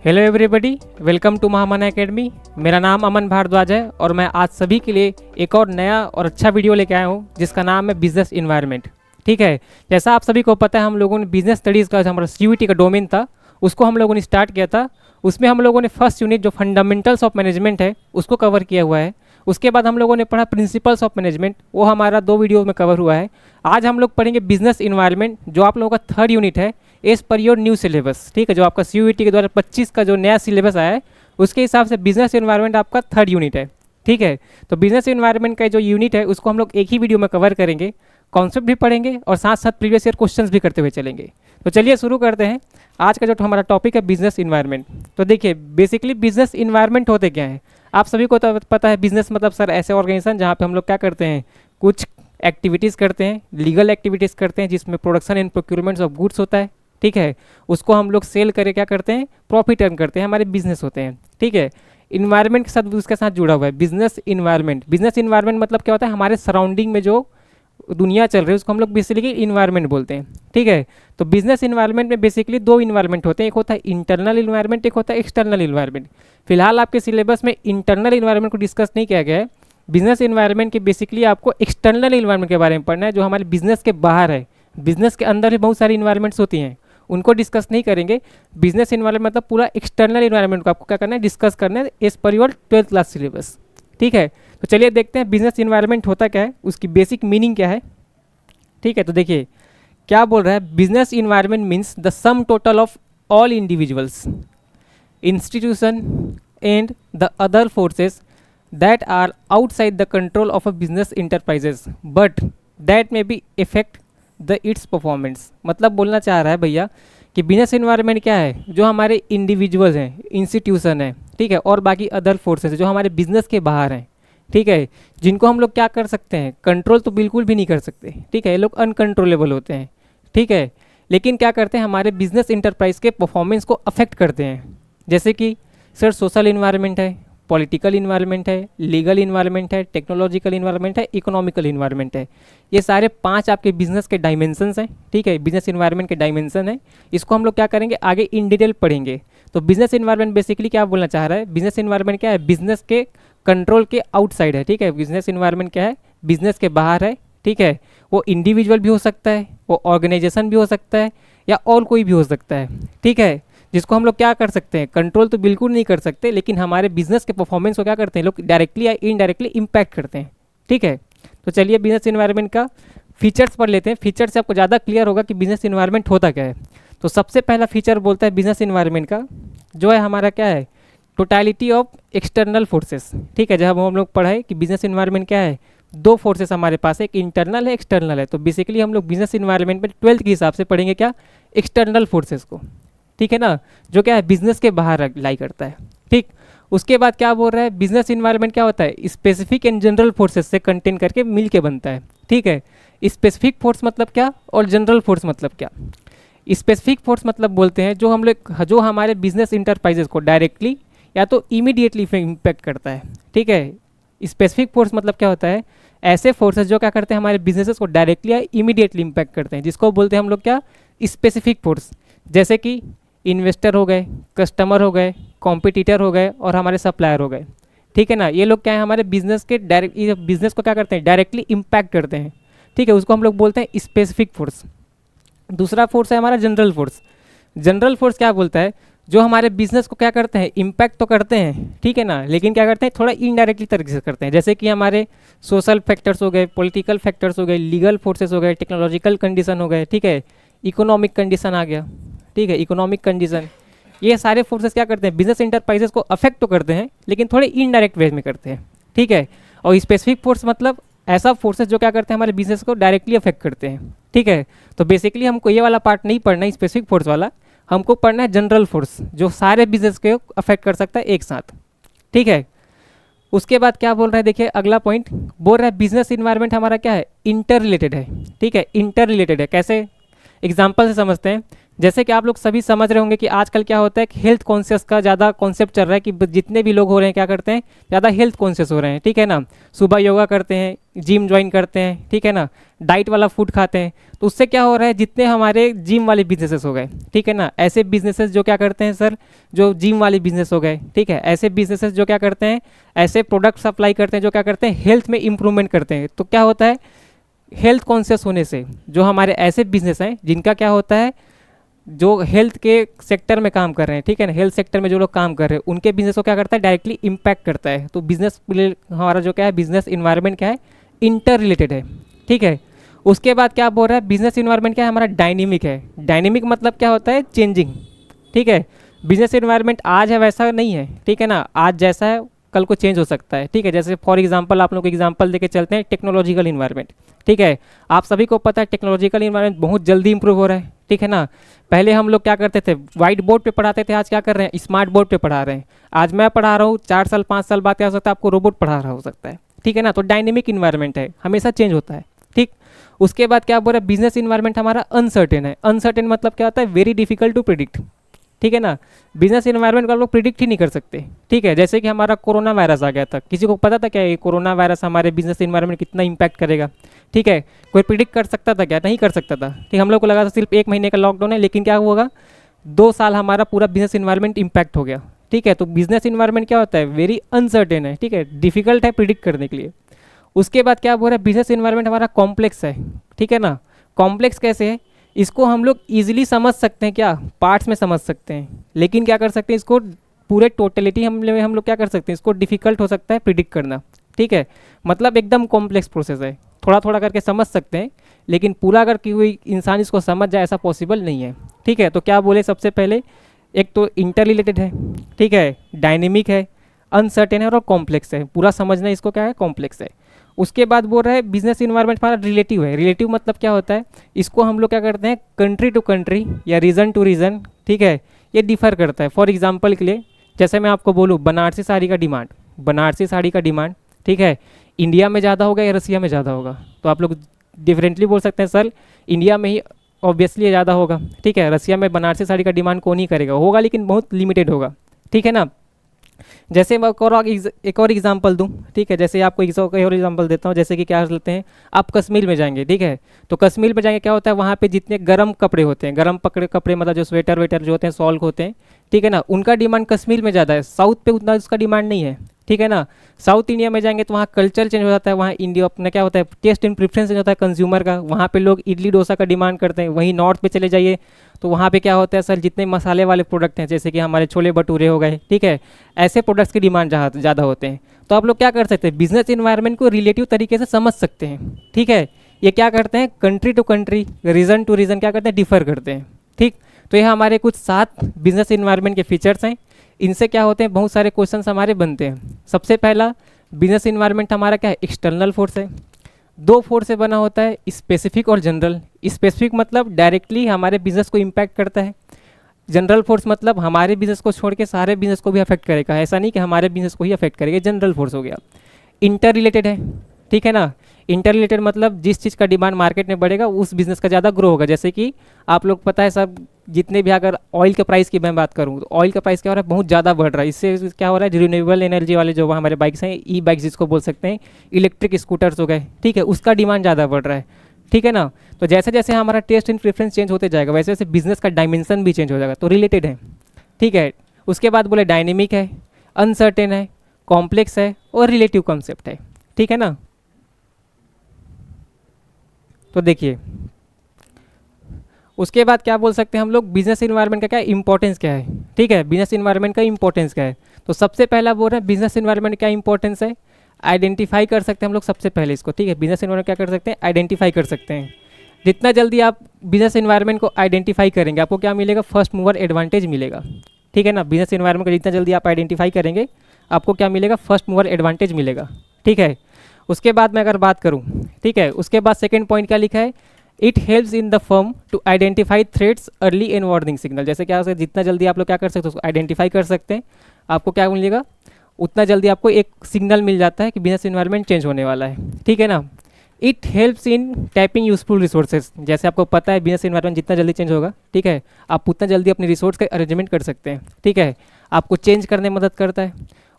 Hello everybody, welcome to Mahamana academy. मेरा नाम अमन भारद्वाज है और मैं आज सभी के लिए एक और नया और अच्छा वीडियो लेके आया हूँ जिसका नाम है बिजनेस इन्वायरमेंट। ठीक है, जैसा आप सभी को पता है हम लोगों ने बिजनेस स्टडीज़ का जो हमारा सीयूईटी का डोमेन था उसको हम लोगों ने स्टार्ट किया था। उसमें हम लोगों ने फर्स्ट यूनिट जो फंडामेंटल्स ऑफ मैनेजमेंट है उसको कवर किया हुआ है। उसके बाद हम लोगों ने पढ़ा प्रिंसिपल्स ऑफ मैनेजमेंट, वो हमारा 2 वीडियो में कवर हुआ है। आज हम लोग पढ़ेंगे बिजनेस इन्वायरमेंट जो आप लोगों का 3rd यूनिट है as per your new syllabus. ठीक है, जो आपका सीयूईटी के 2025 का जो नया सिलेबस आया है उसके हिसाब से बिजनेस इन्वायरमेंट आपका 3rd यूनिट है। ठीक है, तो बिजनेस इन्वायरमेंट का जो यूनिट है उसको हम लोग एक ही वीडियो में कवर करेंगे, कॉन्सेप्ट भी पढ़ेंगे और साथ साथ प्रीवियस ईयर क्वेश्चंस भी करते हुए चलेंगे। तो चलिए शुरू करते हैं। आज का जो हमारा टॉपिक है बिजनेस इन्वायरमेंट। तो देखिए बेसिकली बिजनेस इन्वायरमेंट होते क्या है आप सभी को तो पता है। बिजनेस मतलब सर ऐसे ऑर्गेनाइजेशन जहाँ पे हम लोग क्या करते हैं, कुछ एक्टिविटीज़ करते हैं, लीगल एक्टिविटीज़ करते हैं जिसमें production and procurement of goods होता है। ठीक है, उसको हम लोग सेल करके क्या करते हैं, प्रॉफिट अर्न करते हैं, हमारे बिजनेस होते हैं। ठीक है, इन्वायरमेंट के साथ उसके साथ जुड़ा हुआ है बिजनेस इन्वायरमेंट। बिजनेस इन्वायरमेंट मतलब क्या होता है, हमारे सराउंडिंग में जो दुनिया चल रही है उसको हम लोग बेसिकली इन्वायरमेंट बोलते हैं। ठीक है, तो बिजनेस इन्वायरमेंट में बेसिकली 2 इन्वायरमेंट होते हैं, एक होता है इंटरनल इन्वायरमेंट, एक होता है एक्सटर्नल इन्वायरमेंट। फिलहाल आपके सिलेबस में इंटरनल इन्वायरमेंट को डिस्कस नहीं किया गया है। बिजनेस इन्वायरमेंट के बेसिकली आपको एक्सटर्नल इन्वायरमेंट के बारे में पढ़ना है जो हमारे बिजनेस के बाहर है। बिजनेस के अंदर भी बहुत सारी इन्वायरमेंट्स होती हैं, उनको डिस्कस नहीं करेंगे। बिजनेस इन्वायरमेंट मतलब पूरा एक्सटर्नल इन्वायरमेंट को आपको क्या करना है, डिस्कस करना है as per your 12th class syllabus. ठीक है, तो चलिए देखते हैं बिजनेस इन्वायरमेंट होता क्या है, उसकी बेसिक मीनिंग क्या है। ठीक है, तो देखिए क्या बोल रहा है, business environment means the sum total of all individuals, institution and the other forces that are outside the control of a business enterprises but that may be effect the its performance. मतलब बोलना चाह रहा है भैया कि business environment क्या है, जो हमारे इंडिविजुअल्स हैं, इंस्टीट्यूशन है, ठीक है, और बाकी अदर फोर्सेस जो हमारे बिजनेस के बाहर हैं। ठीक है, जिनको हम लोग क्या कर सकते हैं, कंट्रोल तो बिल्कुल भी नहीं कर सकते। ठीक है, ये लोग अनकंट्रोलेबल होते हैं। ठीक है, लेकिन क्या करते हैं, हमारे बिजनेस इंटरप्राइज के परफॉर्मेंस को अफेक्ट करते हैं। जैसे कि सर सोशल इन्वायरमेंट है, पॉलिटिकल इन्वायरमेंट है, लीगल इन्वायरमेंट है, टेक्नोलॉजिकल इन्वायरमेंट है, इकोनॉमिकल इन्वायरमेंट है। ये सारे 5 आपके बिजनेस के डायमेंशंस हैं। ठीक है, बिजनेस इन्वायरमेंट के डायमेंशन है। इसको हम लोग क्या करेंगे, आगे इन डिटेल पढ़ेंगे। तो बिजनेस इन्वायरमेंट बेसिकली क्या बोलना चाह रहा है, बिजनेस इन्वायरमेंट क्या है, बिजनेस के कंट्रोल के आउटसाइड है। ठीक है, बिजनेस इन्वायरमेंट क्या है, बिजनेस के बाहर है। ठीक है, वो इंडिविजुअल भी हो सकता है, वो ऑर्गेनाइजेशन भी हो सकता है, या और कोई भी हो सकता है। ठीक है, जिसको हम लोग क्या कर सकते हैं, कंट्रोल तो बिल्कुल नहीं कर सकते, लेकिन हमारे बिजनेस के परफॉर्मेंस को क्या करते हैं लोग, डायरेक्टली या इनडायरेक्टली इम्पैक्ट करते हैं। ठीक है, तो चलिए बिजनेस इन्वायरमेंट का फीचर्स पढ़ लेते हैं। फीचर से आपको ज़्यादा क्लियर होगा कि बिजनेस इन्वायरमेंट होता क्या है। तो सबसे पहला फीचर बोलता है बिजनेस इन्वायरमेंट का जो है हमारा क्या है, टोटलिटी ऑफ एक्सटर्नल फोर्सेस। ठीक है, जब हम लोग पढ़ाए कि बिजनेस इन्वायरमेंट क्या है, 2 फोर्सेस हमारे पास है, एक इंटरनल है, एक्सटर्नल है। तो बेसिकली हम लोग बिजनेस इन्वायरमेंट में 12th के हिसाब से पढ़ेंगे क्या, एक्सटर्नल फोर्सेस को। ठीक है ना, जो क्या है बिजनेस के बाहर लाई करता है। ठीक, उसके बाद क्या बोल रहा है, बिजनेस इन्वायरमेंट क्या होता है, स्पेसिफिक एंड जनरल फोर्सेस से कंटेन करके मिल के बनता है। ठीक है, स्पेसिफिक फोर्स मतलब क्या और जनरल फोर्स मतलब क्या। स्पेसिफिक फोर्स मतलब बोलते हैं जो हम लोग, जो हमारे बिजनेस इंटरप्राइजेस को डायरेक्टली या तो इमीडिएटली इम्पैक्ट करता है। ठीक है, स्पेसिफिक फोर्स मतलब क्या होता है, ऐसे फोर्सेस जो क्या करते हैं हमारे बिजनेसेस को डायरेक्टली या इमीडिएटली इम्पैक्ट करते हैं, जिसको बोलते हैं हम लोग क्या, स्पेसिफिक फोर्स। जैसे कि इन्वेस्टर हो गए, कस्टमर हो गए, कॉम्पिटिटर हो गए और हमारे सप्लायर हो गए। ठीक है ना, ये लोग क्या है, हमारे बिजनेस के डायरेक्ट, बिजनेस को क्या करते हैं, डायरेक्टली इम्पैक्ट करते हैं। ठीक है, उसको हम लोग बोलते हैं स्पेसिफिक फोर्स। दूसरा फोर्स है हमारा जनरल फोर्स। जनरल फोर्स क्या बोलता है, जो हमारे बिजनेस को क्या करते हैं, इम्पैक्ट तो करते हैं, ठीक है ना, लेकिन क्या करते हैं, थोड़ा इनडायरेक्टली तरीके से करते हैं। जैसे कि हमारे सोशल फैक्टर्स हो गए, पॉलिटिकल फैक्टर्स हो गए, लीगल फोर्सेस हो गए, टेक्नोलॉजिकल कंडीशन हो गए। ठीक है, इकोनॉमिक कंडीशन आ गया। ठीक है, इकोनॉमिक कंडीशन, ये सारे फोर्सेस क्या करते हैं, बिजनेस इंटरप्राइजेस को अफेक्ट तो करते हैं लेकिन थोड़े इनडायरेक्ट वे में करते हैं। ठीक है, और स्पेसिफिक फोर्स मतलब ऐसा फोर्सेस जो क्या करते हैं, हमारे बिजनेस को डायरेक्टली अफेक्ट करते हैं। ठीक है, तो बेसिकली हमको ये वाला पार्ट नहीं पढ़ना है स्पेसिफिक फोर्स वाला, हमको पढ़ना है जनरल फोर्स जो सारे बिजनेस को अफेक्ट कर सकता है एक साथ। ठीक है, उसके बाद क्या बोल रहा है, देखिए अगला पॉइंट बोल रहा है बिजनेस इन्वायरमेंट हमारा क्या है, इंटर रिलेटेड है। ठीक है, इंटर रिलेटेड है, कैसे, एग्जाम्पल से समझते हैं। जैसे कि आप लोग सभी समझ रहे होंगे कि आजकल क्या होता है कि हेल्थ कॉन्शियस का ज़्यादा कॉन्सेप्ट चल रहा है कि जितने भी लोग हो रहे हैं क्या करते हैं, ज़्यादा हेल्थ कॉन्शियस हो रहे हैं, ठीक है ना। सुबह योगा करते हैं, जिम ज्वाइन करते हैं, ठीक है ना, डाइट वाला फूड खाते हैं। तो उससे क्या हो रहा है, जितने हमारे जिम वाले बिजनेसेस हो गए, ठीक है ना, ऐसे बिजनेसेस जो क्या करते हैं सर, जो जिम वाले बिजनेस हो गए, ठीक है, ऐसे बिजनेसेस जो क्या करते हैं, ऐसे प्रोडक्ट सप्लाई करते हैं जो क्या करते हैं, हेल्थ में इंप्रूवमेंट करते हैं। तो क्या होता है, हेल्थ कॉन्शियस होने से जो हमारे ऐसे बिजनेस हैं जिनका क्या होता है, जो हेल्थ के सेक्टर में काम कर रहे हैं, ठीक है ना, हेल्थ सेक्टर में जो लोग काम कर रहे हैं उनके बिजनेस को क्या करता है, डायरेक्टली इम्पैक्ट करता है। तो बिजनेस हमारा जो क्या है, बिजनेस इन्वायरमेंट क्या है, इंटर रिलेटेड है, ठीक है। उसके बाद क्या बोल रहा है, बिजनेस इन्वायरमेंट क्या है हमारा, डायनेमिक है। डायनेमिक मतलब क्या होता है, चेंजिंग, ठीक है। बिजनेस इन्वायरमेंट आज है वैसा नहीं है, ठीक है ना, आज जैसा है कल को चेंज हो सकता है, ठीक है। जैसे फॉर एग्जांपल आप लोग को एग्जांपल देके चलते हैं, टेक्नोलॉजिकल इन्वायरमेंट, ठीक है। आप सभी को पता है टेक्नोलॉजिकल इन्वायरमेंट बहुत जल्दी इंप्रूव हो रहा है, ठीक है ना। पहले हम लोग क्या करते थे, व्हाइट बोर्ड पे पढ़ाते थे, आज क्या कर रहे हैं, स्मार्ट बोर्ड पे पढ़ा रहे हैं। आज मैं पढ़ा रहा हूँ, 4 साल 5 साल बाद क्या हो सकता है, आपको रोबोट पढ़ा रहा हो सकता है, ठीक है ना। तो डायनेमिक इन्वायरमेंट है, हमेशा चेंज होता है, ठीक। उसके बाद क्या बोल रहा है, बिजनेस इन्वायरमेंट हमारा अनसर्टेन है। अनसर्टेन मतलब क्या होता है, वेरी डिफिकल्ट टू प्रिडिक्ट, ठीक है ना। बिजनेस इन्वायरमेंट को आप लोग प्रिडिक्ट ही नहीं कर सकते, ठीक है। जैसे कि हमारा कोरोना वायरस आ गया था, किसी को पता था क्या ये कोरोना वायरस हमारे बिजनेस इन्वायरमेंट कितना इंपैक्ट करेगा, ठीक है। कोई प्रिडिक्ट कर सकता था क्या, नहीं कर सकता था, ठीक। हम लोग को लगा था सिर्फ 1 महीने का लॉकडाउन है, लेकिन क्या होगा, 2 साल हमारा पूरा बिजनेस इन्वायरमेंट इंपैक्ट हो गया, ठीक है। तो बिजनेस इन्वायरमेंट क्या होता है, वेरी अनसर्टेन है, ठीक है, डिफिकल्ट है प्रिडिक्ट करने के लिए। उसके बाद क्या बोल रहा है, बिजनेस इन्वायरमेंट हमारा कॉम्प्लेक्स है, ठीक है ना। कॉम्प्लेक्स कैसे है, इसको हम लोग ईजिली समझ सकते हैं, क्या पार्ट्स में समझ सकते हैं, लेकिन क्या कर सकते हैं, इसको पूरे टोटलिटी हम लोग क्या कर सकते हैं, इसको डिफिकल्ट हो सकता है प्रिडिक्ट करना, ठीक है। मतलब एकदम कॉम्प्लेक्स प्रोसेस है, थोड़ा थोड़ा करके समझ सकते हैं, लेकिन पूरा अगर कोई इंसान इसको समझ जाए ऐसा पॉसिबल नहीं है, ठीक है। तो क्या बोले, सबसे पहले एक तो इंटर रिलेटेड है, ठीक है, डायनेमिक है, अनसर्टेन है और कॉम्प्लेक्स है। पूरा समझना इसको क्या है, कॉम्प्लेक्स है। उसके बाद बोल रहा है बिजनेस इन्वायरमेंट हमारा रिलेटिव है। रिलेटिव मतलब क्या होता है, इसको हम लोग क्या करते हैं, कंट्री टू कंट्री या रीजन टू रीजन, ठीक है, ये डिफर करता है। फॉर एग्जांपल के लिए जैसे मैं आपको बोलूँ, बनारसी साड़ी का डिमांड, बनारसी साड़ी का डिमांड, ठीक है, इंडिया में ज़्यादा होगा या रसिया में ज़्यादा होगा, तो आप लोग डिफरेंटली बोल सकते हैं सर इंडिया में ही ऑब्वियसली ज़्यादा होगा, ठीक है। रसिया में बनारसी साड़ी का डिमांड कौन ही करेगा, होगा लेकिन बहुत लिमिटेड होगा, ठीक है ना। जैसे मैं एक और एग्जांपल दूं, ठीक है, जैसे आपको एक और एग्जांपल देता हूं, जैसे कि क्या लेते हैं, आप कश्मीर में जाएंगे, ठीक है, तो कश्मीर में जाएंगे क्या होता है, वहाँ पे जितने गर्म कपड़े होते हैं, गर्म कपड़े मतलब जो स्वेटर वेटर जो होते हैं, सॉल होते हैं, ठीक है ना, उनका डिमांड कश्मीर में ज़्यादा है, साउथ पे उतना उसका डिमांड नहीं है, ठीक है ना। साउथ इंडिया में जाएंगे तो वहाँ कल्चर चेंज हो जाता है, वहाँ इंडिया अपना क्या होता है, टेस्ट एंड प्रेफरेंस चेंज होता है कंज्यूमर का, वहाँ पे लोग इडली डोसा का डिमांड करते हैं। वहीं नॉर्थ पे चले जाइए तो वहाँ पे क्या होता है सर, जितने मसाले वाले प्रोडक्ट हैं, जैसे कि हमारे छोले भटूरे हो गए, ठीक है, ऐसे प्रोडक्ट्स की डिमांड ज़्यादा होते हैं। तो आप लोग क्या कर सकते हैं, बिजनेस इन्वायरमेंट को रिलेटिव तरीके से समझ सकते हैं, ठीक है। ये क्या करते हैं, country to country, region to region क्या करते हैं, डिफर करते हैं, ठीक। तो ये हमारे कुछ 7 बिजनेस इन्वायरमेंट के फीचर्स हैं। इनसे क्या होते हैं, बहुत सारे क्वेश्चंस हमारे बनते हैं। सबसे पहला, बिजनेस इन्वायरमेंट हमारा क्या है, एक्सटर्नल फोर्स है। 2 फोर्स से बना होता है, स्पेसिफिक और जनरल। स्पेसिफिक मतलब डायरेक्टली हमारे बिजनेस को इम्पैक्ट करता है, जनरल फोर्स मतलब हमारे बिजनेस को छोड़ के सारे बिजनेस को भी अफेक्ट करेगा, ऐसा नहीं कि हमारे बिजनेस को ही अफेक्ट करेगा, जनरल फोर्स हो गया। इंटर रिलेटेड है, ठीक है ना। इंटर रिलेटेड मतलब जिस चीज़ का डिमांड मार्केट में बढ़ेगा उस बिजनेस का ज़्यादा ग्रो होगा। जैसे कि आप लोग पता है सब, जितने भी, अगर ऑयल के प्राइस की मैं बात करूँ तो ऑयल का प्राइस क्या हो रहा है, बहुत ज़्यादा बढ़ रहा है। इससे क्या हो रहा है, रिन्यूएबल एनर्जी वाले जो हमारे बाइक्स हैं, ई बाइक्स जिसको बोल सकते हैं, इलेक्ट्रिक स्कूटर्स हो गए, ठीक है, उसका डिमांड ज़्यादा बढ़ रहा है, ठीक है ना। तो जैसे जैसे हमारा टेस्ट एंड प्रेफरेंस चेंज होते जाएगा वैसे वैसे बिजनेस का डायमेंशन भी चेंज हो जाएगा। तो रिलेटेड है, ठीक है। उसके बाद बोले डायनेमिक है, अनसर्टेन है, कॉम्प्लेक्स है और रिलेटिव कॉन्सेप्ट है, ठीक है ना। तो देखिए उसके बाद क्या बोल सकते हैं हम लोग, बिजनेस इन्वायरमेंट का क्या इंपॉर्टेंस क्या है, ठीक है, बिजनेस इन्वायरमेंट का इंपॉर्टेंस क्या है। तो सबसे पहला बोल रहे हैं बिजनेस इन्वायरमेंट क्या इंपॉर्टेंस है, आइडेंटिफाई कर सकते हैं हम लोग सबसे पहले इसको, ठीक है। बिजनेस इन्वायरमेंट क्या कर सकते हैं, आइडेंटिफाई कर सकते हैं। जितना जल्दी आप बिजनेस इन्वायरमेंट को आइडेंटिफाई करेंगे आपको क्या मिलेगा, फर्स्ट मूवर एडवांटेज मिलेगा, ठीक है ना। बिजनेस इन्वायरमेंट को जितना जल्दी आप आइडेंटिफाई करेंगे आपको क्या मिलेगा, फर्स्ट मूवर एडवांटेज मिलेगा, ठीक है। उसके बाद मैं अगर बात करूँ, ठीक है, उसके बाद सेकेंड पॉइंट क्या लिखा है, it helps in the firm to identify threats early and warning signal. जैसे क्या है, जितना जल्दी आप लोग क्या कर सकते हो उसको आइडेंटिफाई कर सकते हैं, आपको क्या मिलेगा, उतना जल्दी आपको एक सिग्नल मिल जाता है कि बिजनेस इन्वायरमेंट चेंज होने वाला है, ठीक है ना। It helps in tapping useful resources. जैसे आपको पता है बिजनेस इन्वायरमेंट जितना जल्दी चेंज होगा, ठीक है, आप उतना जल्दी अपने रिसोर्स का अरेंजमेंट कर सकते हैं, ठीक है, आपको चेंज करने में मदद करता है।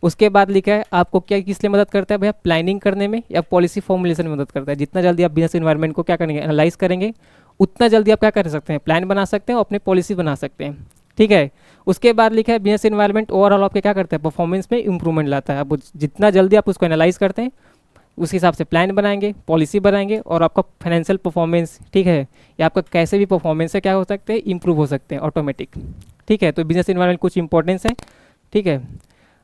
उसके बाद लिखा है आपको क्या किस लिए मदद करता है भैया, प्लानिंग करने में या पॉलिसी फॉर्मुलेशन में मदद करता है। जितना जल्दी आप बिजनेस इन्वायरमेंट को क्या करेंगे, एनालाइज करेंगे, उतना जल्दी आप क्या कर सकते हैं, प्लान बना सकते हैं और अपनी पॉलिसी बना सकते हैं, ठीक है। उसके बाद लिखा है बिजनेस इन्वायरमेंट ओवरऑल आपके क्या करता है, परफॉर्मेंस में इंप्रूवमेंट लाता है। अब जितना जल्दी आप उसको एनालाइज करते हैं उस हिसाब से प्लान बनाएंगे, पॉलिसी बनाएंगे और आपका फाइनेंशियल परफॉर्मेंस, ठीक है, या आपका कैसे भी परफॉर्मेंस है क्या हो सकते हैं, इंप्रूव हो सकते हैं ऑटोमेटिक, ठीक है। तो बिजनेस इन्वायरमेंट कुछ इंपॉर्टेंस है, ठीक है।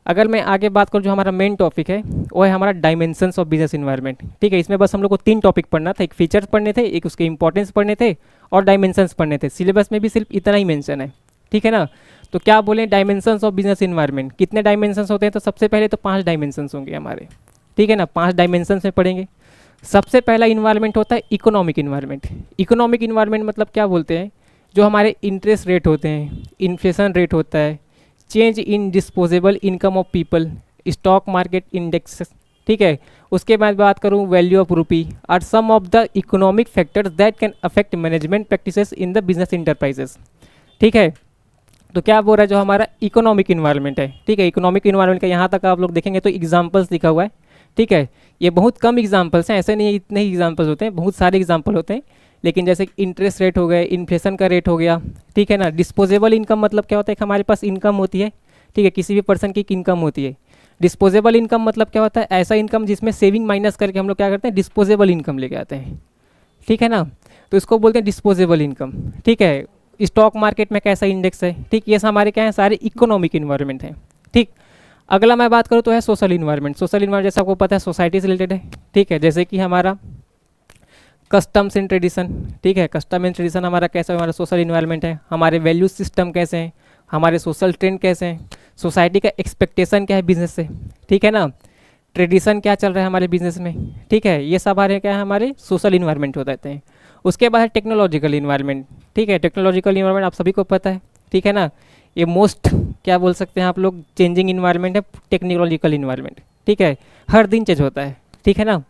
अगर मैं आगे बात करूँ जो हमारा मेन टॉपिक है वो है हमारा डायमेंशंस ऑफ बिजनेस इन्वायरमेंट, ठीक है। इसमें बस हम लोग को 3 टॉपिक पढ़ना था, एक फीचर्स पढ़ने थे, एक उसके इंपॉर्टेंस पढ़ने थे और डायमेंशंस पढ़ने थे। सिलेबस में भी सिर्फ इतना ही मेंशन है, ठीक है ना। तो क्या बोलें, डायमेंशंस ऑफ बिजनेस इन्वायरमेंट, कितने डायमेंशंस होते हैं, तो सबसे पहले तो 5 डायमेंशंस होंगे हमारे, ठीक है ना, 5 डायमेंशंस में पढ़ेंगे। सबसे पहला इन्वायरमेंट होता है इकोनॉमिक इन्वायरमेंट। इकोनॉमिक इन्वायरमेंट मतलब क्या बोलते हैं, जो हमारे इंटरेस्ट रेट होते हैं, इन्फ्लेशन रेट होता है, change in disposable income of people, stock market index, ठीक है। उसके बाद बात करूँ value of rupee, are some of the economic factors that can affect management practices in the business enterprises, ठीक है। तो क्या बोल रहा है जो हमारा इकोनॉमिक इन्वायरमेंट है, ठीक है। इकोनॉमिक इन्वायरमेंट का यहाँ तक आप लोग देखेंगे तो एग्जाम्पल्स लिखा हुआ है, ठीक है। ये बहुत कम एग्जाम्पल्स हैं, ऐसे नहीं इतने ही एग्जाम्पल्स होते हैं, बहुत सारे एग्जाम्पल होते हैं, लेकिन जैसे इंटरेस्ट रेट हो गए, इन्फ्लेशन का रेट हो गया, ठीक है ना। डिस्पोजेबल इनकम मतलब क्या होता है कि हमारे पास इनकम होती है, ठीक है, किसी भी पर्सन की इनकम होती है। डिस्पोजेबल इनकम मतलब क्या होता है, ऐसा इनकम जिसमें सेविंग माइनस करके हम लोग क्या करते हैं, डिस्पोजेबल इनकम लेके आते हैं, ठीक है ना। तो इसको बोलते हैं डिस्पोजेबल इनकम, ठीक है। स्टॉक मार्केट में कैसा इंडेक्स है, ठीक, ये हमारे क्या है, सारे इकोनॉमिक इन्वायरमेंट हैं, ठीक। अगला मैं बात करूँ तो है सोशल इन्वायरमेंट। सोशल इन्वायरमेंट जैसे आपको पता है सोसाइटी से रिलेटेड है, ठीक है। जैसे कि हमारा कस्टम्स एंड ट्रेडिशन, ठीक है, कस्टम एंड ट्रेडिशन हमारा कैसा हमारा सोशल इन्वायरमेंट है, हमारे वैल्यू सिस्टम कैसे हैं, हमारे सोशल ट्रेंड कैसे हैं, सोसाइटी का एक्सपेक्टेशन क्या है बिजनेस से, ठीक है ना, ट्रेडिशन क्या चल रहा है हमारे बिजनेस में, ठीक है। ये सब हमारे क्या है, हमारे सोशल इन्वायरमेंट हो जाते हैं। उसके बाद है टेक्नोलॉजिकल इन्वायरमेंट, ठीक है। टेक्नोलॉजिकल इन्वायरमेंट आप सभी को पता है, ठीक है ना। ये मोस्ट क्या बोल सकते हैं आप लोग, चेंजिंग इन्वायरमेंट है टेक्नोलॉजिकल इन्वायरमेंट, ठीक है, हर दिन चेंज होता है, ठीक है ना।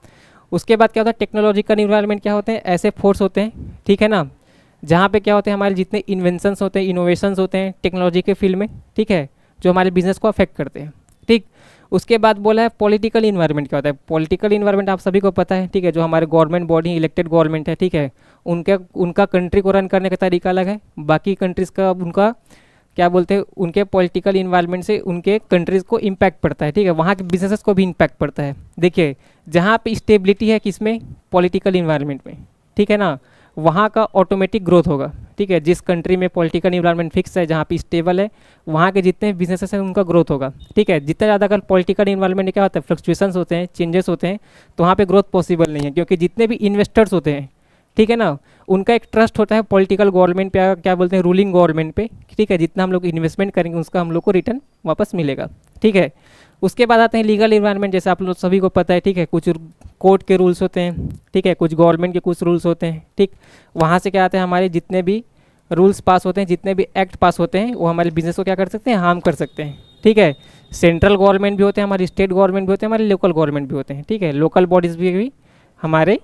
उसके बाद क्या होता है, टेक्नोलॉजिकल इन्वायरमेंट क्या होते हैं, ऐसे फोर्स होते हैं, ठीक है ना, जहाँ पे क्या होते हैं हमारे जितने इन्वेंशंस होते हैं, इनोवेशंस होते हैं टेक्नोलॉजी के फील्ड में, ठीक है, जो हमारे बिजनेस को अफेक्ट करते हैं, ठीक। उसके बाद बोला है पॉलिटिकल इन्वायरमेंट क्या होता है। पॉलिटिकल इन्वायरमेंट आप सभी को पता है, ठीक है, जो हमारे गवर्नमेंट बॉडी इलेक्टेड गवर्नमेंट है, ठीक है, उनका कंट्री को रन करने का तरीका अलग है, बाकी कंट्रीज़ का उनका क्या बोलते हैं, उनके पॉलिटिकल इन्वायरमेंट से उनके कंट्रीज़ को इम्पैक्ट पड़ता है, ठीक है, वहाँ के बिजनेसेस को भी इम्पैक्ट पड़ता है। देखिए जहाँ पे स्टेबिलिटी है किसमें, पॉलिटिकल इन्वायरमेंट में, ठीक है ना, वहाँ का ऑटोमेटिक ग्रोथ होगा, ठीक है। जिस कंट्री में पॉलिटिकल इन्वायरमेंट फिक्स है, जहाँ पे स्टेबल है, वहाँ के जितने बिजनेसेस हैं उनका ग्रोथ होगा, ठीक है। जितना ज़्यादा अगर पॉलिटिकल इन्वायरमेंट में क्या होता है, फ्लक्चुएशंस होते हैं, चेंजेस होते हैं, तो वहाँ पे ग्रोथ पॉसिबल नहीं है, क्योंकि जितने भी इन्वेस्टर्स होते हैं, ठीक है ना, उनका एक ट्रस्ट होता है पॉलिटिकल गवर्नमेंट पे, क्या बोलते हैं, रूलिंग गवर्नमेंट पे, ठीक है। जितना हम लोग इन्वेस्टमेंट करेंगे उसका हम लोग को रिटर्न वापस मिलेगा, ठीक है। उसके बाद आते हैं लीगल इन्वायरमेंट, जैसे आप लोग सभी को पता है, ठीक है, कुछ कोर्ट के रूल्स होते हैं, ठीक है, कुछ गवर्नमेंट के कुछ रूल्स होते हैं, ठीक। वहाँ से क्या आते हैं, हमारे जितने भी रूल्स पास होते हैं, जितने भी एक्ट पास होते हैं, वो हमारे बिजनेस को क्या कर सकते हैं, हार्म कर सकते हैं, ठीक है। सेंट्रल गवर्नमेंट भी होते हैं, हमारी स्टेट गवर्नमेंट भी होते हैं, हमारे लोकल गवर्नमेंट भी होते हैं, ठीक है। लोकल बॉडीज़ भी हमारे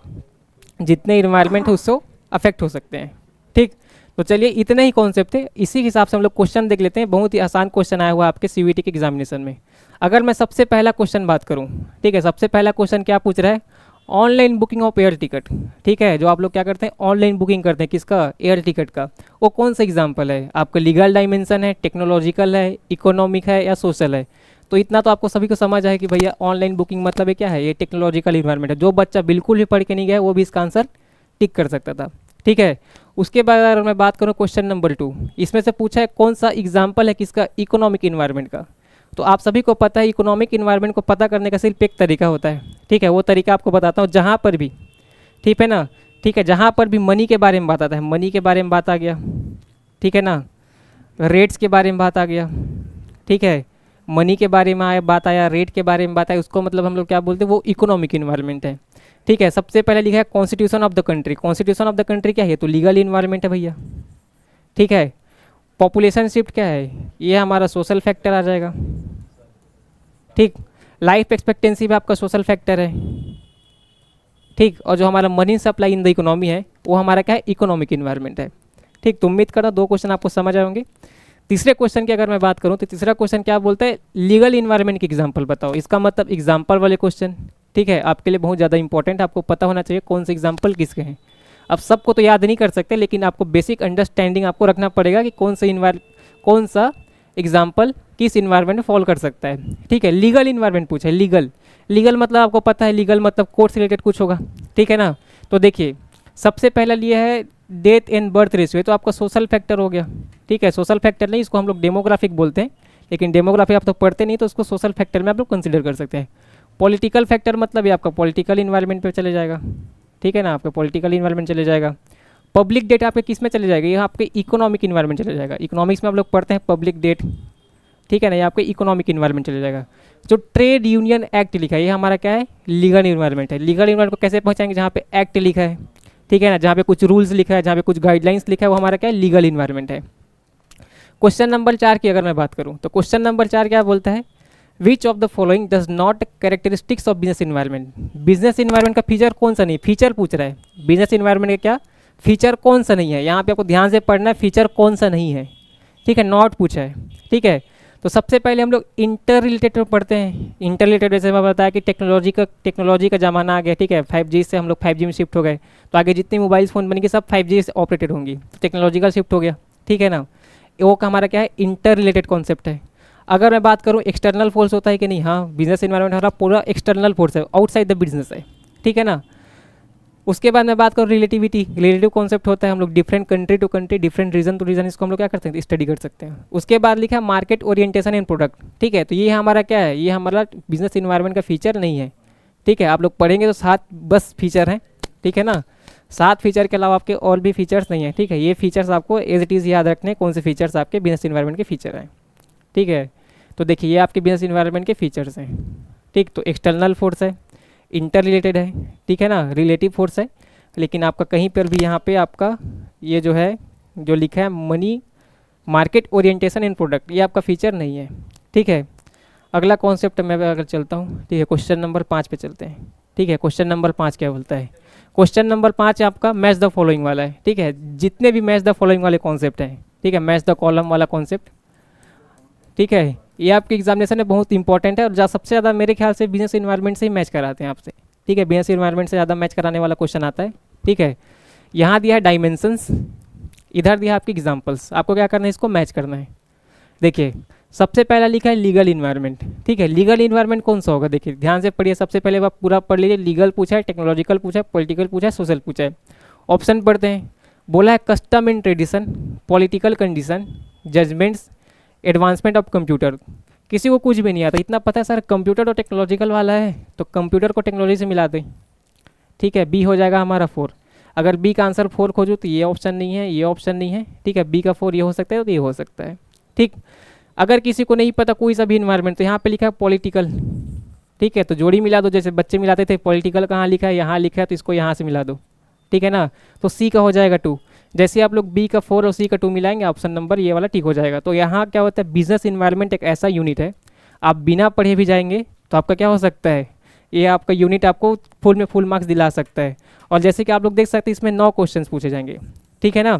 जितने इन्वायरमेंट है उससे अफेक्ट हो सकते हैं, ठीक। तो चलिए इतने ही कॉन्सेप्ट थे, इसी हिसाब से हम लोग क्वेश्चन देख लेते हैं। बहुत ही आसान क्वेश्चन आया हुआ आपके सीवीटी के एग्जामिनेशन में। अगर मैं सबसे पहला क्वेश्चन बात करूं, ठीक है, सबसे पहला क्वेश्चन क्या पूछ रहा है, online booking of air ticket, ठीक है, जो आप लोग क्या करते हैं ऑनलाइन बुकिंग करते हैं, किसका, एयर टिकट का, वो कौन सा एग्जाम्पल है आपका, लीगल डायमेंशन है, टेक्नोलॉजिकल है, इकोनॉमिक है या सोशल है। तो इतना तो आपको सभी को समझ आए कि भैया ऑनलाइन बुकिंग मतलब है क्या है, ये टेक्नोलॉजिकल इन्वायरमेंट है। जो बच्चा बिल्कुल भी पढ़ के नहीं गया वो भी इसका आंसर टिक कर सकता था, ठीक है। उसके बाद अगर मैं बात करूँ क्वेश्चन नंबर 2, इसमें से पूछा है कौन सा एग्जाम्पल है किसका, इकोनॉमिक इन्वायरमेंट का। तो आप सभी को पता है इकोनॉमिक इन्वायरमेंट को पता करने का सिर्फ एक तरीका होता है, ठीक है, वो तरीका आपको बताता हूँ। जहाँ पर भी, ठीक है ना, ठीक है, जहाँ पर भी मनी के बारे में बात आता है, मनी के बारे में बात आ गया, ठीक है ना, रेट्स के बारे में बात आ गया, ठीक है, मनी के बारे में बात आया, रेट के बारे में बात आया, उसको मतलब हम लोग क्या बोलते हैं, वो इकोनॉमिक इन्वायरमेंट है, ठीक है। सबसे पहले लिखा है constitution of the country. Constitution of the country क्या है, तो लीगल इन्वायरमेंट है भैया, ठीक है। पॉपुलेशन शिफ्ट क्या है, ये हमारा सोशल फैक्टर आ जाएगा, ठीक। लाइफ एक्सपेक्टेंसी भी आपका सोशल फैक्टर है, ठीक, और जो हमारा money supply in the economy है वो हमारा क्या है, इकोनॉमिक इन्वायरमेंट है। ठीक, तो उम्मीद करता हूँ 2 क्वेश्चन आपको समझ आए होंगे। तीसरे क्वेश्चन की अगर मैं बात करूँ तो तीसरा क्वेश्चन क्या बोलता है, लीगल इन्वायरमेंट की एग्जांपल बताओ। इसका मतलब एग्जांपल वाले क्वेश्चन, ठीक है, आपके लिए बहुत ज़्यादा इंपॉर्टेंट, आपको पता होना चाहिए कौन से एग्जांपल किसके हैं। अब सबको तो याद नहीं कर सकते, लेकिन आपको बेसिक अंडरस्टैंडिंग आपको रखना पड़ेगा कि कौन सा एग्जाम्पल किस इन्वायरमेंट में फॉल कर सकता है। ठीक है, लीगल इन्वायरमेंट पूछा है, लीगल मतलब आपको पता है, लीगल मतलब कोर्ट से रिलेटेड कुछ होगा, ठीक है ना। तो देखिए सबसे पहला लिया है डेथ एंड बर्थ रेशियो, तो आपका सोशल फैक्टर हो गया। ठीक है, सोशल फैक्टर नहीं, इसको हम लोग डेमोग्राफिक बोलते हैं, लेकिन डेमोग्राफी आप तो पढ़ते नहीं, तो उसको सोशल फैक्टर में आप लोग कंसिडर कर सकते हैं। पॉलिटिकल फैक्टर मतलब ये आपका पॉलिटिकल इन्वायरमेंट पे चले जाएगा, ठीक है ना, आपका पॉलिटिकल इन्वायरमेंट चले जाएगा। पब्लिक डेट आपके किस में चले जाएगा, ये आपके इकोनॉमिक इन्वायरमेंट चले जाएगा। इकोनॉमिक्स में आप लोग पढ़ते हैं पब्लिक डेट, ठीक है ना, ये आपके इकोनॉमिक इन्वायरमेंट चले जाएगा। जो ट्रेड यूनियन एक्ट लिखा है ये हमारा क्या है, लीगल इन्वायरमेंट है। लीगल इन्वायरमेंट को कैसे पहुँचाएंगे, जहाँ पे एक्ट लिखा है, ठीक है ना, जहाँ पे कुछ रूल्स लिखा है, जहाँ पे कुछ गाइडलाइंस लिखा है, वो हमारा क्या है, लीगल इन्वायरमेंट है। क्वेश्चन नंबर 4 की अगर मैं बात करूँ तो क्वेश्चन नंबर 4 क्या बोलता है, which of the following does not characteristics of business environment. Business environment का फीचर कौन सा नहीं, फीचर पूछ रहा है, बिजनेस इन्वायरमेंट का क्या फीचर कौन सा नहीं है, यहाँ पे आपको ध्यान से पढ़ना है, फीचर कौन सा नहीं है, ठीक है, नॉट पूछा है। ठीक है, तो सबसे पहले हम लोग इंटर रिलेटेड पढ़ते हैं। इंटर रिलेटेड जैसे मैं बताया कि टेक्नोलॉजी का ज़माना आ गया, ठीक है, 5G से हम लोग 5G में शिफ्ट हो गए, तो आगे जितने मोबाइल फ़ोन बनेंगे सब 5G से ऑपरेटेड होंगी, तो टेक्नोलॉजिकल शिफ्ट हो गया, ठीक है ना। वो का हमारा क्या है, इंटर रिलेटेड कॉन्सेप्ट है। अगर मैं बात करूँ एक्सटर्नल फोर्स होता है कि नहीं, हाँ, बिजनेस इन्वायरमेंट हमारा पूरा एक्सटर्नल फोर्स है, आउटसाइड द बिजनेस है, ठीक है ना। उसके बाद मैं बात करूँ रिलेटिव कॉन्सेप्ट होता है, हम लोग different country to country, different region to region, इसको हम लोग क्या कर सकते हैं, स्टडी कर सकते हैं। उसके बाद लिखा है मार्केट ओरिएंटेशन इन प्रोडक्ट, ठीक है, तो ये हमारा क्या है, ये हमारा बिजनेस इन्वायरमेंट का फीचर नहीं है, ठीक है। आप लोग पढ़ेंगे तो 7 बस फीचर हैं, ठीक है ना, 7 फीचर के अलावा आपके और भी फीचर्स नहीं है, ठीक है। ये फीचर्स आपको एज इट इज़ याद रखने, कौन से फीचर्स आपके बिजनेस इन्वायरमेंट के फीचर हैं, ठीक है। तो देखिए ये आपके बिजनेस इन्वायरमेंट के फीचर्स हैं, ठीक। तो एक्सटर्नल फोर्स है, इंटर रिलेटेड है, ठीक है ना, रिलेटिव फोर्स है, लेकिन आपका कहीं पर भी यहाँ पे आपका ये जो है जो लिखा है मनी मार्केट ओरिएंटेशन इन प्रोडक्ट, ये आपका फीचर नहीं है, ठीक है। अगला कॉन्सेप्ट मैं अगर चलता हूँ, ठीक है, क्वेश्चन नंबर 5 पे चलते हैं, ठीक है। क्वेश्चन नंबर 5 क्या बोलता है, क्वेश्चन नंबर 5 आपका मैच द फॉलोइंग वाला है, ठीक है। जितने भी मैच द फॉलोइंग वाले कॉन्सेप्ट हैं, ठीक है, मैच द कॉलम वाला कॉन्सेप्ट, ठीक है, ये आपके एग्जामिनेशन में बहुत इंपॉर्टेंट है, और सबसे ज़्यादा मेरे ख्याल से बिजनेस इन्वायरमेंट से ही मैच कराते हैं आपसे, ठीक है, बिजनेस इन्वायरमेंट से ज़्यादा मैच कराने वाला क्वेश्चन आता है, ठीक है। यहाँ दिया है डायमेंशंस, इधर दिया है आपकी एग्जांपल्स, आपको क्या करना है, इसको मैच करना है। देखिए सबसे पहला लिखा है लीगल इन्वायरमेंट, ठीक है। लीगल इन्वायरमेंट कौन सा होगा, देखिए ध्यान से पढ़िए, सबसे पहले आप पूरा पढ़ लीजिए। लीगल पूछा है, टेक्नोलॉजिकल पूछा है, पॉलिटिकल पूछा है, सोशल पूछा है। ऑप्शन पढ़ते हैं, बोला है custom and tradition, political condition, judgments, advancement of computer. किसी को कुछ भी नहीं आता, इतना पता है सर कंप्यूटर तो टेक्नोलॉजिकल वाला है, तो कंप्यूटर को टेक्नोलॉजी से मिला दें, ठीक है। बी हो जाएगा हमारा 4। अगर बी का आंसर 4 खोजूँ तो ये ऑप्शन नहीं है, ये ऑप्शन नहीं है, ठीक है। बी का 4 ये हो सकता है, तो ये हो सकता है, ठीक। अगर किसी को नहीं पता कोई सा भी इन्वायरमेंट, तो यहाँ पे लिखा है पॉलिटिकल, ठीक है, तो जोड़ी मिला दो, जैसे बच्चे मिलाते थे, पॉलिटिकल कहाँ लिखा है, यहाँ लिखा है, तो इसको यहाँ से मिला दो, ठीक है ना। तो सी का हो जाएगा 2। जैसे आप लोग बी का 4 और सी का 2 मिलाएंगे, ऑप्शन नंबर ये वाला ठीक हो जाएगा। तो यहाँ क्या होता है, बिजनेस इन्वायरमेंट एक ऐसा यूनिट है, आप बिना पढ़े भी जाएंगे तो आपका क्या हो सकता है, ये आपका यूनिट आपको फुल में फुल मार्क्स दिला सकता है। और जैसे कि आप लोग देख सकते हैं इसमें 9 क्वेश्चन पूछे जाएंगे, ठीक है ना।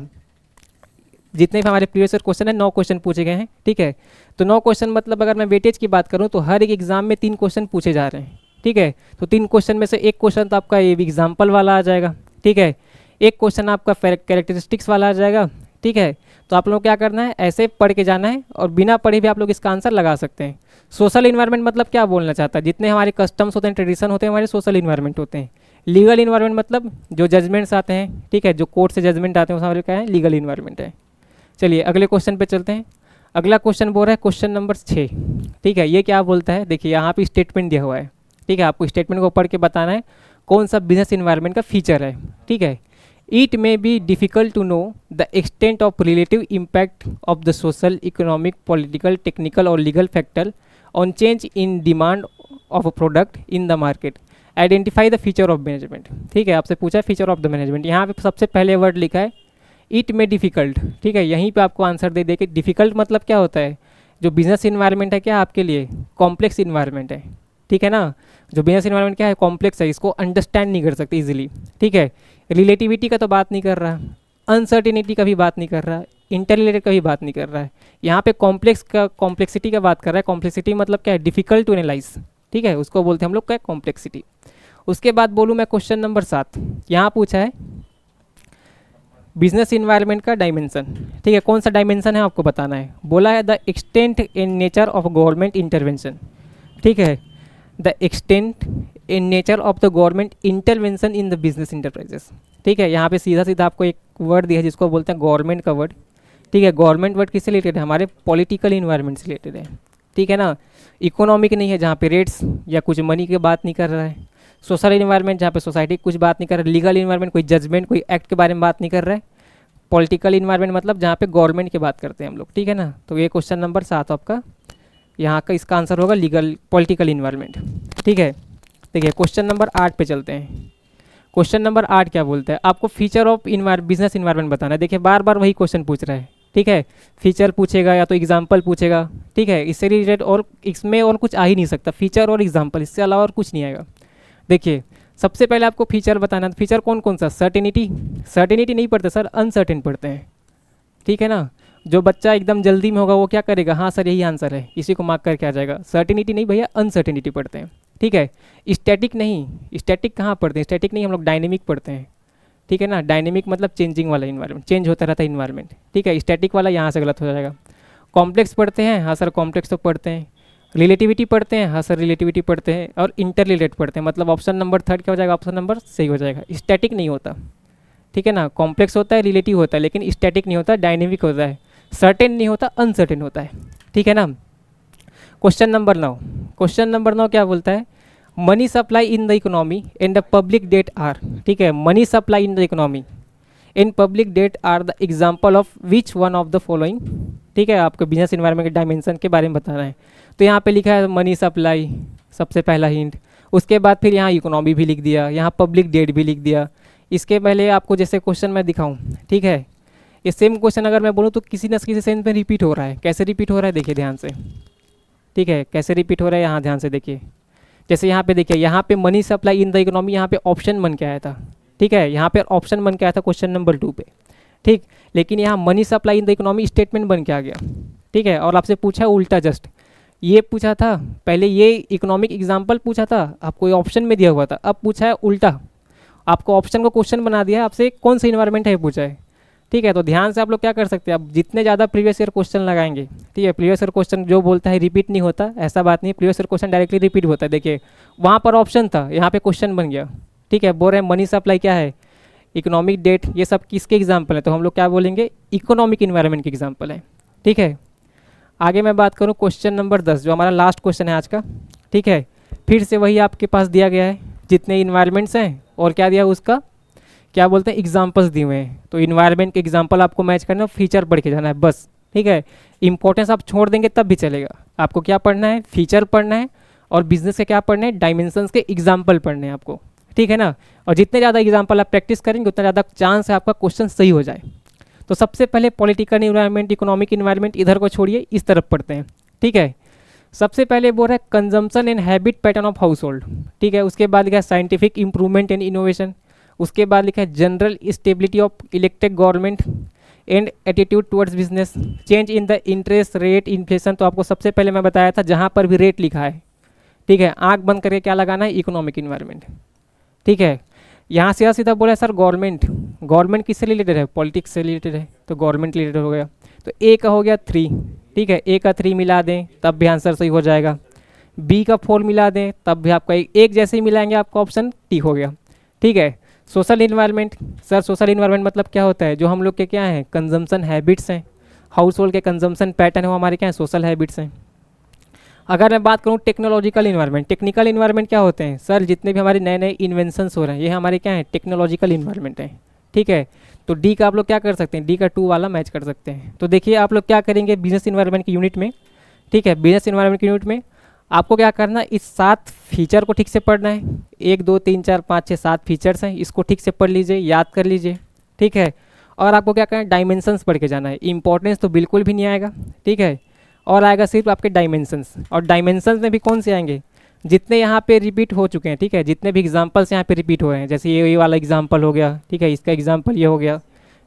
जितने भी हमारे प्रीवियस क्वेश्चन है 9 क्वेश्चन पूछे गए हैं, ठीक है। तो 9 क्वेश्चन मतलब अगर मैं वेटेज की बात करूँ तो हर एक एग्जाम में 3 क्वेश्चन पूछे जा रहे हैं, ठीक है। तो 3 क्वेश्चन में से एक क्वेश्चन तो आपका ये एग्जाम्पल वाला आ जाएगा, ठीक है। एक क्वेश्चन आपका कैरेक्टरिस्टिक्स वाला आ जाएगा, ठीक है। तो आप लोग क्या करना है, ऐसे पढ़ के जाना है, और बिना पढ़े भी आप लोग इसका आंसर लगा सकते हैं। सोशल इन्वायरमेंट मतलब क्या बोलना चाहता है, जितने हमारे कस्टम्स होते हैं, ट्रेडिशन होते हैं, हमारे सोशल इन्वायरमेंट होते हैं। लीगल इन्वायरमेंट मतलब जो जजमेंट्स आते हैं, ठीक है, जो कोर्ट से जजमेंट आते हैं, वो हमारे क्या है, लीगल इन्वायरमेंट है। चलिए अगले क्वेश्चन पे चलते हैं। अगला क्वेश्चन बोल रहा है क्वेश्चन नंबर 6, ठीक है। ये क्या बोलता है, देखिए यहाँ पे स्टेटमेंट दिया हुआ है, ठीक है। आपको स्टेटमेंट को पढ़ के बताना है कौन सा बिजनेस इन्वायरमेंट का फीचर है, ठीक है। It may be difficult to know the extent of relative impact of the social, economic, political, technical और legal factor on change in demand of a product in the market. Identify the feature of management, ठीक है। आपसे पूछा है feature of the management, यहाँ पे सबसे पहले वर्ड लिखा है इट में डिफ़िकल्ट, ठीक है। यहीं पे आपको आंसर दे कि डिफ़िकल्ट मतलब क्या होता है, जो बिजनेस इन्वायरमेंट है क्या आपके लिए कॉम्प्लेक्स इन्वायरमेंट है, ठीक है ना। जो बिजनेस इन्वायरमेंट क्या है, कॉम्प्लेक्स है, इसको अंडरस्टैंड नहीं कर सकते इजीली, ठीक है। रिलेटिविटी का तो बात नहीं कर रहा, अनसर्टिनिटी का भी बात नहीं कर रहा, इंटररिलेटेड का भी बात नहीं कर रहा है। यहाँ पे कॉम्प्लेक्सिटी का बात कर रहा है। कॉम्प्लेक्सिटी मतलब क्या है, डिफिकल्ट टू एनालाइज, ठीक है, उसको बोलते हैं हम लोग क्या, कॉम्प्लेक्सिटी। उसके बाद बोलूँ मैं क्वेश्चन नंबर 7, यहाँ पूछा है बिजनेस इन्वायरमेंट का डायमेंशन, ठीक है। कौन सा डायमेंशन है आपको बताना है। बोला है the extent in nature of government intervention, ठीक है, the extent in nature of the government intervention in the business enterprises, ठीक है। यहाँ पे सीधा सीधा आपको एक वर्ड दिया है जिसको बोलते हैं गवर्नमेंट का वर्ड, ठीक है। गवर्नमेंट वर्ड किससे रिलेटेड है, हमारे पॉलिटिकल इन्वायरमेंट से रिलेटेड है, ठीक है ना। इकोनॉमिक नहीं है जहाँ पे रेट्स या कुछ मनी की बात नहीं कर रहा है। सोशल इन्वायरमेंट जहाँ पे सोसाइटी कुछ बात नहीं कर रहा है। लीगल इन्वायरमेंट कोई जजमेंट कोई एक्ट के बारे में बात नहीं कर रहा है। पॉलिटिकल इन्वायरमेंट मतलब जहाँ पे गवर्नमेंट की बात करते हैं हम लोग, ठीक है ना। तो ये क्वेश्चन नंबर 7 आपका यहाँ का इसका आंसर होगा लीगल पॉलिटिकल इन्वायरमेंट, ठीक है। देखिए क्वेश्चन नंबर 8 पे चलते हैं। क्वेश्चन नंबर 8 क्या बोलता है, आपको फीचर ऑफ बिजनेस इन्वायरमेंट बताना है। देखिए बार बार वही क्वेश्चन पूछ रहा है, ठीक है। फीचर पूछेगा या तो एग्जाम्पल पूछेगा, ठीक है। इससे रिलेटेड और इसमें और कुछ आ ही नहीं सकता, फीचर और एग्जाम्पल, इससे अलावा और कुछ नहीं आएगा। देखिए सबसे पहले आपको फीचर बताना है। फीचर कौन कौन सा, सर्टेनिटी नहीं पढ़ते सर, अनसर्टेन पढ़ते हैं, ठीक है ना। जो बच्चा एकदम जल्दी में होगा वो क्या करेगा, हाँ सर यही आंसर है, इसी को मार्क करके आ जाएगा। सर्टेनिटी नहीं भैया, अनसर्टेनिटी पढ़ते हैं, ठीक है। स्टैटिक नहीं, स्टैटिक कहाँ पढ़ते हैं, स्टैटिक नहीं, हम लोग डायनेमिक पढ़ते हैं, ठीक है ना। डायनेमिक मतलब चेंजिंग वाला इन्वायरमेंट, चेंज होता रहता है इन्वायरमेंट, ठीक है। स्टैटिक वाला यहाँ से गलत हो जाएगा। कॉम्प्लेक्स पढ़ते हैं, हाँ सर कॉम्प्लेक्स तो पढ़ते हैं। रिलेटिविटी पढ़ते हैं, हाँ सर रिलेटिविटी पढ़ते हैं। और इंटर रिलेट पढ़ते हैं, मतलब ऑप्शन नंबर 3 क्या हो जाएगा, ऑप्शन नंबर सही हो जाएगा। स्टैटिक नहीं होता, ठीक है ना। कॉम्प्लेक्स होता है, रिलेटिव होता है, लेकिन स्टैटिक नहीं होता, डायनेमिक होता है। सर्टेन नहीं होता, अनसर्टेन होता है, ठीक है ना। क्वेश्चन नंबर 9 क्या बोलता है, money supply in the economy and the public debt are, ठीक है। Money supply in the economy and public debt are the example of which one of the following, ठीक है। आपको बिजनेस इन्वायरमेंट के dimension के बारे में बताना है। तो यहाँ पे लिखा है मनी सप्लाई, सबसे पहला हिंट। उसके बाद फिर यहाँ इकोनॉमी भी लिख दिया, यहाँ पब्लिक डेट भी लिख दिया। इसके पहले आपको जैसे क्वेश्चन मैं दिखाऊँ, ठीक है, ये सेम क्वेश्चन अगर मैं बोलूँ तो किसी न किसी सेंस में रिपीट हो रहा है। कैसे रिपीट हो रहा है देखिए ध्यान से, ठीक है, कैसे रिपीट हो रहा है यहाँ ध्यान से देखिए। जैसे यहाँ पे देखिए, यहाँ पे money supply in the economy, यहाँ पे ऑप्शन बन के आया था, ठीक है। यहाँ पे ऑप्शन बन के आया था क्वेश्चन नंबर 2 पे, ठीक। लेकिन यहाँ money supply in the economy statement बन के आ गया, ठीक है। और आपसे पूछा उल्टा, जस्ट ये पूछा था पहले, ये इकोनॉमिक एग्जाम्पल पूछा था, आपको ये ऑप्शन में दिया हुआ था। अब पूछा है उल्टा, आपको ऑप्शन को क्वेश्चन बना दिया है, आपसे कौन सा इन्वायरमेंट है पूछा है, ठीक है। तो ध्यान से आप लोग क्या कर सकते हैं, आप जितने ज़्यादा प्रीवियस ईयर क्वेश्चन लगाएंगे, ठीक है। प्रीवियस ईयर क्वेश्चन जो बोलता है रिपीट नहीं होता, ऐसा बात नहीं, previous year question directly repeat होता है। देखिए वहाँ पर ऑप्शन था, यहाँ पे क्वेश्चन बन गया, ठीक है। बोल रहे हैं मनी सप्लाई क्या है, इकोनॉमिक डेट, ये सब किसके एग्जाम्पल है, तो हम लोग क्या बोलेंगे, इकोनॉमिक इन्वायरमेंट के एग्जाम्पल है, ठीक है। आगे मैं बात करूँ क्वेश्चन नंबर 10 जो हमारा लास्ट क्वेश्चन है आज का, ठीक है। फिर से वही आपके पास दिया गया है, जितने इन्वायरमेंट्स हैं और क्या दिया उसका क्या बोलते हैं, एग्जाम्पल्स दिए हुए हैं। तो इन्वायरमेंट के एग्जाम्पल आपको मैच करना है, फीचर पढ़ के जाना है बस, ठीक है। इंपॉर्टेंस आप छोड़ देंगे तब भी चलेगा, आपको क्या पढ़ना है, फीचर पढ़ना है और बिजनेस के क्या पढ़ना है, डायमेंशंस के एग्जाम्पल पढ़ने हैं आपको, ठीक है ना। और जितने ज़्यादा एग्जाम्पल आप प्रैक्टिस करेंगे उतना ज़्यादा चांस है आपका क्वेश्चन सही हो जाए। तो सबसे पहले पॉलिटिकल इन्वायरमेंट, इकोनॉमिक इन्वायरमेंट इधर को छोड़िए, इस तरफ पढ़ते हैं, ठीक है। सबसे पहले बोल रहा है consumption and habit pattern of house hold, ठीक है। उसके बाद लिखा है साइंटिफिक इंप्रूवमेंट एंड इनोवेशन। उसके बाद लिखा है general stability of elected government and attitude towards business, change in the interest rate, inflation. तो आपको सबसे पहले मैं बताया था जहाँ पर भी रेट लिखा है, ठीक है, आंख बंद करके क्या लगाना है, इकोनॉमिक इन्वायरमेंट, ठीक है। यहाँ सीधा सीधा बोला सर गवर्नमेंट किससे रिलेटेड है, पॉलिटिक्स से रिलेटेड है, तो गवर्नमेंट रिलेटेड हो गया। तो ए का हो गया 3, ठीक है, ए का 3 मिला दें तब भी आंसर सही हो जाएगा। बी का 4 मिला दें तब भी आपका एक जैसे ही मिलाएंगे आपका ऑप्शन ठीक हो गया, ठीक है। Social environment, sir social environment मतलब क्या होता है, जो हम लोग के क्या हैं, कंजम्पशन हैबिट्स हैं, हाउस होल्ड के कंजम्पशन पैटर्न है, वो हमारे क्या हैं, सोशल हैबिट्स हैं। अगर मैं बात करूँ टेक्नोलॉजिकल इन्वायरमेंट, टेक्निकल इन्वायरमेंट क्या होते हैं सर, जितने भी हमारे नए नए इन्वेंशंस हो रहे हैं ये हमारे क्या हैं, टेक्नोलॉजिकल इन्वायरमेंट है, ठीक है। तो डी का आप लोग क्या कर सकते हैं, डी का 2 वाला मैच कर सकते हैं। तो देखिए आप लोग क्या करेंगे बिजनेस इन्वायरमेंट की यूनिट में, ठीक है, बिजनेस इन्वायरमेंट की यूनिट में आपको क्या करना है, इस 7 फीचर को ठीक से पढ़ना है। 1 2 3 4 5 6 7 फीचर्स हैं, इसको ठीक से पढ़ लीजिए, याद कर लीजिए, ठीक है। और आपको क्या करना है, डायमेंशंस पढ़ के जाना है। इंपॉर्टेंस तो बिल्कुल भी नहीं आएगा, ठीक है, और आएगा सिर्फ आपके डायमेंशंस। और डायमेंशंस में भी कौन से आएंगे, जितने यहाँ पे रिपीट हो चुके हैं, ठीक है, जितने भी एग्जाम्पल्स यहाँ पे रिपीट हो रहे हैं, जैसे ये वाला एग्जाम्पल हो गया, ठीक है, इसका एग्जाम्पल ये हो गया,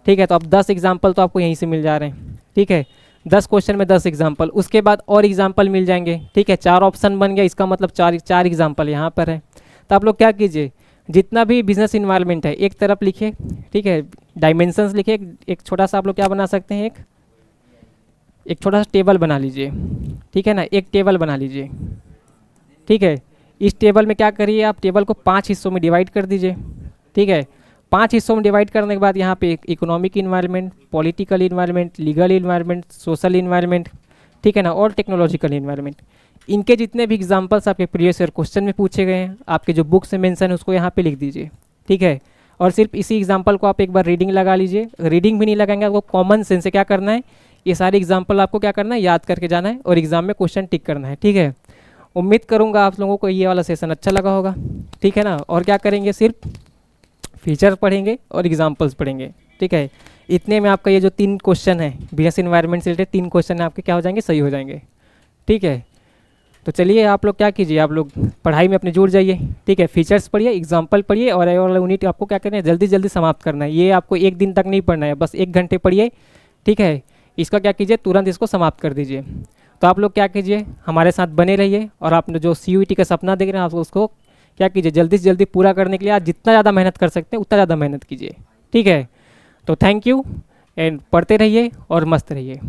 ठीक है, तो अब 10 एग्जाम्पल तो आपको यहीं से मिल जा रहे हैं, ठीक है, 10 क्वेश्चन में 10 एग्जाम्पल, उसके बाद और एग्जाम्पल मिल जाएंगे, ठीक है, 4 ऑप्शन बन गया, इसका मतलब 4 एग्जाम्पल यहाँ पर है। तो आप लोग क्या कीजिए, जितना भी बिजनेस इन्वायरमेंट है एक तरफ लिखिए, ठीक है, डायमेंशंस लिखिए, एक छोटा सा आप लोग क्या बना सकते हैं, एक छोटा सा टेबल बना लीजिए, ठीक है ना, एक टेबल बना लीजिए, ठीक है। इस टेबल में क्या करिए, आप टेबल को 5 हिस्सों में डिवाइड कर दीजिए, ठीक है। 5 हिस्सों में डिवाइड करने के बाद यहाँ पे economic environment, political environment, legal environment, social environment, ठीक है ना, और टेक्नोलॉजिकल इन्वायरमेंट। इनके जितने भी एग्जांपल्स आपके प्रीवियस ईयर क्वेश्चन में पूछे गए हैं, आपके जो बुक्स में मेंशन है उसको यहाँ पे लिख दीजिए, ठीक है। और सिर्फ इसी एग्जाम्पल को आप एक बार रीडिंग लगा लीजिए, रीडिंग भी नहीं लगाएंगे, आपको कॉमन सेंस से क्या करना है, ये सारे एग्जाम्पल आपको क्या करना है, याद करके जाना है और एग्जाम में क्वेश्चन टिक करना है, ठीक है। उम्मीद करूँगा आप लोगों को ये वाला सेशन अच्छा लगा होगा, ठीक है ना। और क्या करेंगे, सिर्फ फीचर पढ़ेंगे और एग्जाम्पल्स पढ़ेंगे, ठीक है। इतने में आपका ये जो 3 क्वेश्चन है बिजनेस इन्वायरमेंट से रिलेटेड 3 क्वेश्चन है आपके क्या हो जाएंगे, सही हो जाएंगे, ठीक है। तो चलिए आप लोग क्या कीजिए, आप लोग पढ़ाई में अपने जुड़ जाइए, ठीक है। फीचर्स पढ़िए, एग्जाम्पल पढ़िए, और ये वाला यूनिट आपको क्या करना है, जल्दी जल्दी समाप्त करना है। ये आपको 1 दिन तक नहीं पढ़ना है, बस 1 घंटे पढ़िए, ठीक है। इसका क्या कीजिए, तुरंत इसको समाप्त कर दीजिए। तो आप लोग क्या कीजिए, हमारे साथ बने रहिए, और आपने जो CUET का सपना देख रहे हैं आप उसको क्या कीजिए, जल्दी से जल्दी पूरा करने के लिए आज जितना ज़्यादा मेहनत कर सकते हैं उतना ज़्यादा मेहनत कीजिए, ठीक है। तो थैंक यू, एंड पढ़ते रहिए और मस्त रहिए।